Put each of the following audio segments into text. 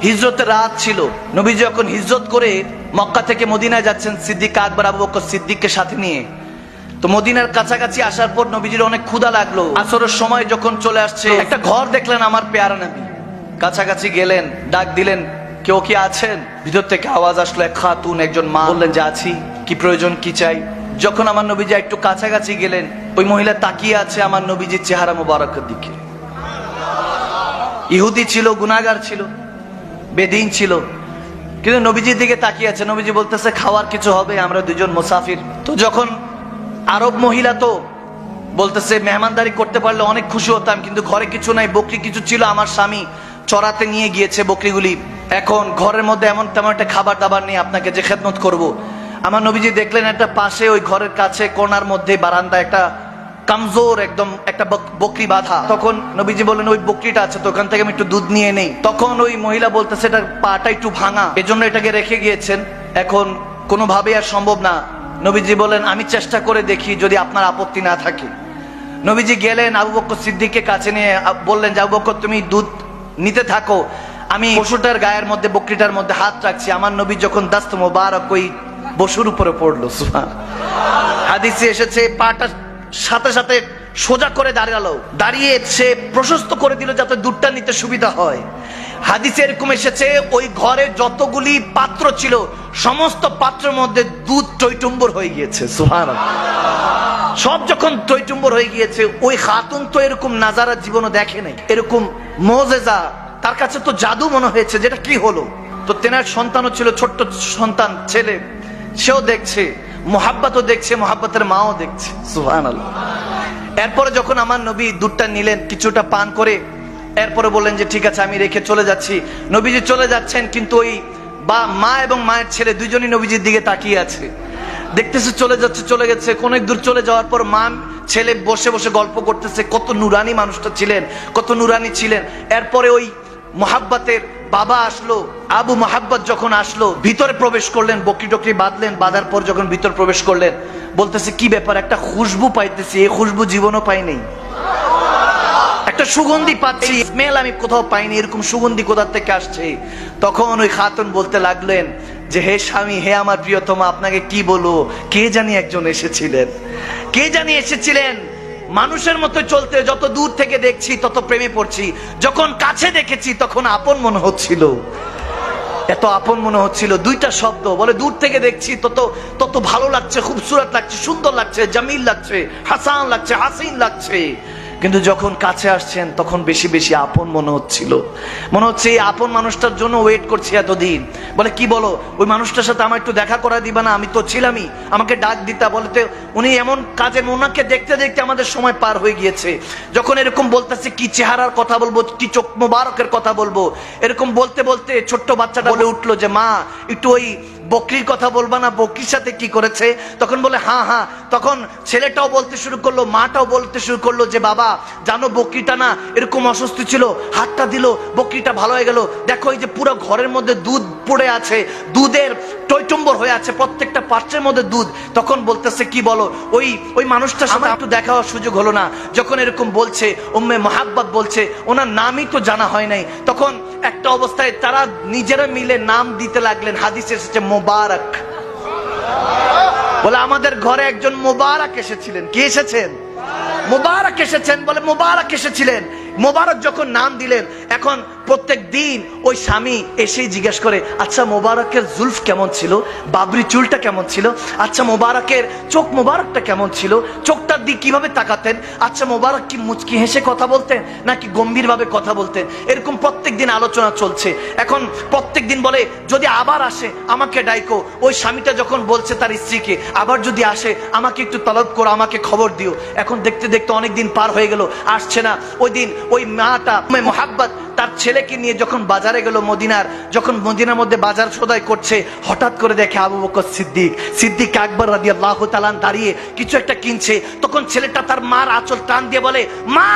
হিজরতের রাত ছিল। নবীজি যখন হিজরত করে মক্কা থেকে মদিনায় যাচ্ছেন সিদ্দিক আকবর আবু বকর সিদ্দিককে সাথে নিয়ে, তো মদিনার কাছাকাছি আসার পর নবীজির অনেক ক্ষুধা লাগলো। আসরের সময় যখন চলে আসছে, একটা ঘর দেখলেন আমার পেয়ারা নবী। কাছাকাছি গেলেন, ডাক দিলেন, কেউ কি আছেন? ভিতর থেকে আওয়াজ আসলো, এক খাতুন, একজন মা। বললেন যে আছি, কি প্রয়োজন, কি চাই? যখন আমার নবীজি একটু কাছাকাছি গেলেন, ওই মহিলা তাকিয়ে আছে আমার নবীজির চেহারা মোবারকের দিকে। ইহুদি ছিল, গুনাহগার ছিল, বেদিন ছিল, কিন্তু নবীজির দিকে তাকিয়ে আছে। নবীজি বলতেছে খাওয়ার কিছু হবে, আমরা দুজন মুসাফির। তো যখন আরব মহিলা, তো বলতেছে মেহমানদারি করতে পারলে অনেক খুশি হতাম, কিন্তু ঘরে কিছু নাই, বকরি কিছু ছিল, আমার স্বামী চড়াতে নিয়ে গিয়েছে বকরিগুলি, এখন ঘরের মধ্যে এমন তেমন একটা খাবার দাবার নেই, আপনাকে যে খেদমত করব। আমার নবীজি দেখলেন একটা পাশে ওই ঘরের কাছে কোণার মধ্যে বারান্দা একটা কামজোর একদম একটা বকরি বাঁধা। তখন নবীজি বললেন ওই বকরিটা আছে তো, ওখান থেকে আমি একটু দুধ নিয়ে নেই। তখন ওই মহিলা বলতেছে এটার পাটা একটু ভাঙা, এজন্য এটাকে রেখে গিয়েছেন, এখন কোনোভাবে আর সম্ভব না। নবীজি বলেন আমি চেষ্টা করে দেখি, যদি আপনার আপত্তি না থাকে। নবীজি গেলেন আবু বকর সিদ্দিককে কাছে নিয়ে বললেন যে আবু বকর তুমি দুধ নিতে থাকো, আমি পশুটার গায়ের মধ্যে, বকরিটার মধ্যে হাত রাখছি। আমার নবী যখন দাস্ত মোবারক ওই পশুর উপরে পড়লো, হাদিসে এসেছে পাটা সাথে সাথে সোজা করে দাঁড়ালো, দাঁড়িয়ে সে প্রশস্ত করে দিল যাতে দুধটা নিতে সুবিধা হয়। হাদিসে এরকম এসেছে ওই ঘরে যতগুলি পাত্র ছিল সমস্ত পাত্রের মধ্যে দুধ টইটুম্বর হয়ে গিয়েছে। সুবহানাল্লাহ। সব যখন টইটুম্বর হয়ে গিয়েছে, ওই খাতুন তো এরকম নাজারা জীবনও দেখে নাই, এরকম মুজিজা তার কাছে তো জাদু মনে হয়েছে, যেটা কি হলো। তো তেনার সন্তানও ছিল, ছোট্ট সন্তান ছেলে, সেও দেখছে, মোহাব্বতও দেখছে, মোহাব্বতের মাও দেখছে। সুবহানাল্লাহ। এরপরে যখন আমার নবী দুধটা নিলেন, কিছুটা পান করে এরপরে বললেন যে ঠিক আছে আমি রেখে চলে যাচ্ছি। নবীজি চলে যাচ্ছেন, কিন্তু ওই মা এবং মায়ের ছেলে দুইজনই নবীজির দিকে তাকিয়ে আছে, দেখতেছে চলে যাচ্ছে, চলে গেছে। অনেক দূর চলে যাওয়ার পর মা ছেলে বসে বসে গল্প করতেছে, কত নুরানি মানুষটা ছিলেন, কত নুরানি ছিলেন। এরপরে ওই মোহাব্বতের বাবা আসলো, আবু মোহাব্বত যখন আসলো, ভিতরে প্রবেশ করলেন, বকরি টকরি বাঁধলেন, বাঁধার পর যখন ভিতর প্রবেশ করলেন, বলতেছে কি ব্যাপার, একটা খুশবু পাইতেছি, এই খুশবু জীবনও পাই নাই, একটা সুগন্ধি পাচ্ছি, স্মেল আমি কোথাও পাইনি, এরকম সুগন্ধি কোথা থেকে আসছে। তখন ওই খাতুন বলতে লাগলেন যে হে স্বামী, হে আমার প্রিয়তমা, আপনাকে কি বলবো, কে জানি একজন এসেছিলেন, কে জানি এসেছিলেন, মানুষের মতো চলতে, যত দূর থেকে দেখছি তত প্রেমে পড়ছি, যখন কাছে দেখেছি তখন আপন মনে হচ্ছিল, এত আপন মনে হচ্ছিল। দুইটা শব্দ বলে, দূর থেকে দেখছি তত তত ভালো লাগছে, খুবসুরত লাগছে, সুন্দর লাগছে, জামিল লাগছে, হাসান লাগছে, হাসিন লাগছে, কিন্তু যখন কাছে আসছেন তখন বেশি বেশি আপন মনে হচ্ছিল। মনে হচ্ছে এই আপন মানুষটার জন্য ওয়েট করছি এতদিন। বলে কি বলো, ওই মানুষটার সাথে আমার একটু দেখা করা দিবা না, আমি তো ছিলামই, আমাকে ডাক দিতা। বলতে উনি এমন কাজে, ওনাকে দেখতে দেখতে আমাদের সময় পার হয়ে গিয়েছে। যখন এরকম বলতেছে, কি চেহারার কথা বলবো, কি চোখ মোবারকের কথা বলবো, এরকম বলতে বলতে ছোট্ট বাচ্চাটা বলে উঠলো যে মা একটু ওই বকরির কথা বলবা না, বকরির সাথে কি করেছে? তখন বলে হ্যাঁ হ্যাঁ। তখন ছেলেটাও বলতে শুরু করলো, মাটাও বলতে শুরু করলো যে বাবা জানো বকরিটা না এরকম অসুস্থ ছিল, হাতটা দিল, বকরিটা ভালো হয়ে গেল, দেখো এই যে পুরো ঘরের মধ্যে দুধ পড়ে আছে, দুধের টইটুম্বর হয়ে আছে, প্রত্যেকটা পাত্রের মধ্যে দুধ। তখন বলতেছে কি বলো, ওই মানুষটার সাথে একটু দেখা হওয়ার সুযোগ হলো না। যখন এরকম বলছে, উম্মে মোহাব্বত বলছে, ওনার নামই তো জানা হয় নাই। তখন একটা অবস্থায় তারা নিজেরা মিলে নাম দিতে লাগলেন। হাদিসে এসেছে মোবারক, বলে আমাদের ঘরে একজন মোবারক এসেছিলেন। কি এসেছেন? মোবারক এসেছেন। বলে মোবারক এসেছিলেন। মোবারক যখন নাম দিলেন, এখন প্রত্যেক দিন ওই স্বামী এসেই জিজ্ঞেস করে, আচ্ছা মোবারকের জুলফ কেমন ছিল, বাবরি চুলটা কেমন ছিল, আচ্ছা মোবারকের চোখ মোবারকটা কেমন ছিল, চোখটার দিক কিভাবে তাকাতেন, আচ্ছা মোবারক কি মুচকি হেসে কথা বলতেন নাকি গম্ভীর ভাবে কথা বলতেন। এরকম প্রত্যেক দিন আলোচনা চলছে। এখন প্রত্যেক দিন বলে যদি আবার আসে আমাকে ডাইকো। ওই স্বামীটা যখন বলছে তার স্ত্রীকে, আবার যদি আসে আমাকে একটু তলব করো, আমাকে খবর দিও। এখন দেখতে দেখতে অনেক দিন পার হয়ে গেল, আসছে না। ওই দিন ওই মাটা মোহাব্বত তার ছেলেকে নিয়ে যখন বাজারে গেল, যখন মদিনার মধ্যে বাজার সদাই করছে, হঠাৎ করে দেখে আবু বকর সিদ্দিক আকবর রাদিয়াল্লাহু তাআলা দাঁড়িয়ে কিছু একটা কিনছে। তখন ছেলেটা তার মার আঁচল টান দিয়ে বলে, মা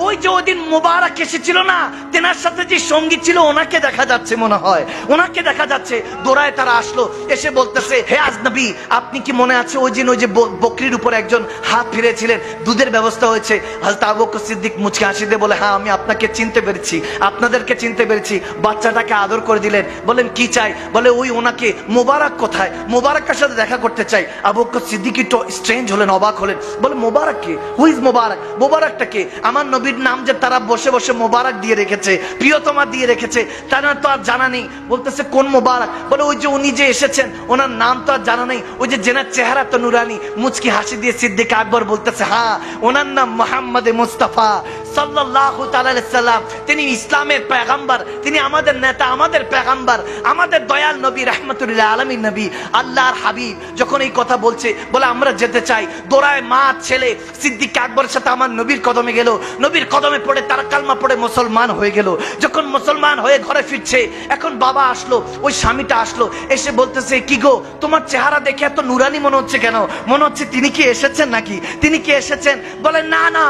ওই যে ওইদিন মোবারক এসেছিল না, তেনার সাথে যে সঙ্গী ছিল ওনাকে দেখা যাচ্ছে, মনে হয় ওনাকে দেখা যাচ্ছে। দৌড়ায় তারা আসলো, এসে বলতেছে, হে আজনবী, আপনি কি মনে আছে ওই দিন ওই যে বকরির উপর একজন হাত ফিরেছিলেন, দুধের ব্যবস্থা হয়েছে? হযরত আবু বকর সিদ্দিক মুচকি হাসি দিয়ে বলে, হ্যাঁ আমি আপনাকে চিনতে পেরেছি, আপনাদেরকে চিনতে পেরেছি। বাচ্চাটাকে আদর করে দিলেন, বলেন কি চাই? বলে ওই ওনাকে, মোবারক কোথায়? মোবারকের সাথে দেখা করতে চাই। আবু বকর সিদ্দিক একটু স্ট্রেঞ্জ হলেন, অবাক হলেন, বলে মোবারক কে? হু ইজ মোবারক? মোবারকটা কে? আমার নবীর নাম যে তারা বসে বসে মোবারক দিয়ে রেখেছে, প্রিয়তমা দিয়ে রেখেছে, তার তো আর জানা নেই। বলতেছে কোন মোবারক? বলে ওই যে উনি যে এসেছেন, ওনার নাম তো আর জানা নেই। ওই যে জেনার চেহারা তো নুরানি। মুচকি হাসি দিয়ে সিদ্দিক আকবর বলতেছে, হ্যাঁ ওনার নাম মুহাম্মদ মুস্তাফা সাল্লাল্লাহু তাআলা আলাইহি সাল্লাম। তিনি ইসলামের পয়গম্বর, তিনি আমাদের নেতা, আমাদের পয়গম্বর, আমাদের দয়াল নবী, রাহমাতুল আলামিন নবী, আল্লাহর হাবিব। যখন এই কথা বলছে, বলে আমরা যেতে চাই। দৌড়ায় মা ছেলে সিদ্দিক আকবরের সাথে আমার নবীর কদমে গেল। নবীর কদমে পড়ে তারা কালমা পড়ে মুসলমান হয়ে গেল। যখন মুসলমান হয়ে ঘরে ফিরছে, এখন বাবা আসলো, ওই স্বামীটা আসলো, এসে বলতেছে, কি গো তোমার চেহারা দেখে এত নুরানি মনে হচ্ছে কেন? মনে হচ্ছে তিনি কি এসেছেন নাকি? তিনি কি এসেছেন? বলে না না,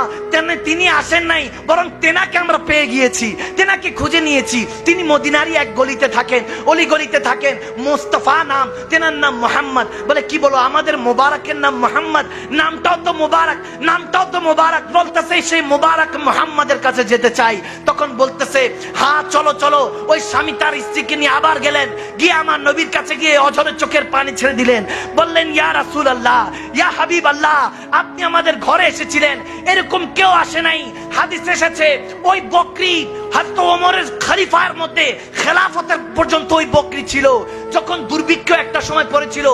তিনি আসেন নাই, বরং তেনাকে আমরা পেয়ে গিয়েছি, তেনাকে খুঁজে নিয়েছি। তিনি মদিনারই এক গলিতে থাকেন, অলি গলিতে থাকেন, মুস্তাফা নাম, তেনার নাম মুহাম্মদ। বলে কি বলো, আমাদের মোবারকের নাম মুহাম্মদ, নামটাও তো মোবারক, নামটাও তো মোবারক। বলতেছে সেই মোবারক মুহাম্মাদের কাছে যেতে চাই। তখন বলতেছে, হ্যাঁ চলো চলো। ওই স্বামী তার স্ত্রীকে নিয়ে আবার গেলেন, গিয়ে আমার নবীর কাছে গিয়ে অঝরে চোখের পানি ছেড়ে দিলেন। বললেন, ইয়া রাসূলুল্লাহ, ইয়া হাবিবাল্লাহ, আপনি আমাদের ঘরে এসেছিলেন, এরকম কেউ আসে নাই। হাদিস এসেছে ওই বকরি হযরত ওমরের খলিফার মধ্যে খেলাফতের পর্যন্ত ওই বকরি ছিল। যখন দুর্ভিক্ষ একটা সময় পড়েছিল,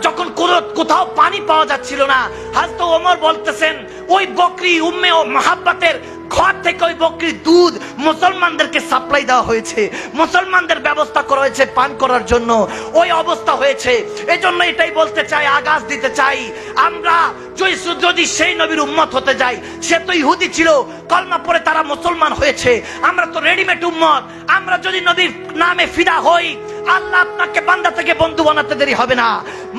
যখন কোথাও পানি পাওয়া যাচ্ছিল না, হযরত ওমর বলতেছেন ওই বকরি উম্মে ও মুহাব্বতের ঘর থেকে ওই বকরির দুধ মুসলমানদেরকে সাপ্লাই দেওয়া হয়েছে, মুসলমানদের ব্যবস্থা করা হয়েছে পান করার জন্য। ওই অবস্থা হয়েছে। এজন্য এটাই বলতে চাই, আগাজ দিতে চাই, আমরা যদি সেই নবীর উম্মত হতে যাই, সে তো ইহুদি ছিল, কলমা পড়ে তারা মুসলমান হয়েছে, আমরা তো রেডিমেড উম্মত। আমরা যদি নবীর নামে ফিদা হই, আল্লাহ আপনাকে বান্দা থেকে বন্ধু বানাতে দেরি হবে না।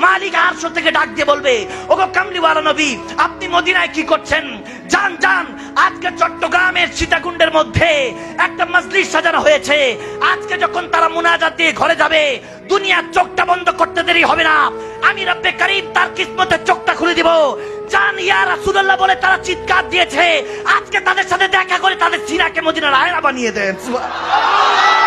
মালিক আরশ থেকে ডাক দিয়ে বলবে, ওগো কামলিওয়ালা নবী, আপনি মদিনায় কি করছেন? যান যান, আজকে চট্টগ্রামের সীতাকুণ্ডের মধ্যে একটা মজলিস সাজানো হয়েছে। আজকে যখন তারা মুনাজাত দিয়ে ঘরে যাবে, দুনিয়ার চোখটা বন্ধ করতে দেরি হবে না, আমি রব্বে কারীম তার কিসমতের চোখটা খুলে দিব। জান ইয়া রাসূলুল্লাহ বলে তারা চিৎকার দিয়েছে। আজকে তাদের সাথে দেখা করে তাদের সিনাকে মদিনার আয়না বানিয়ে দেন। সুবহানাল্লাহ।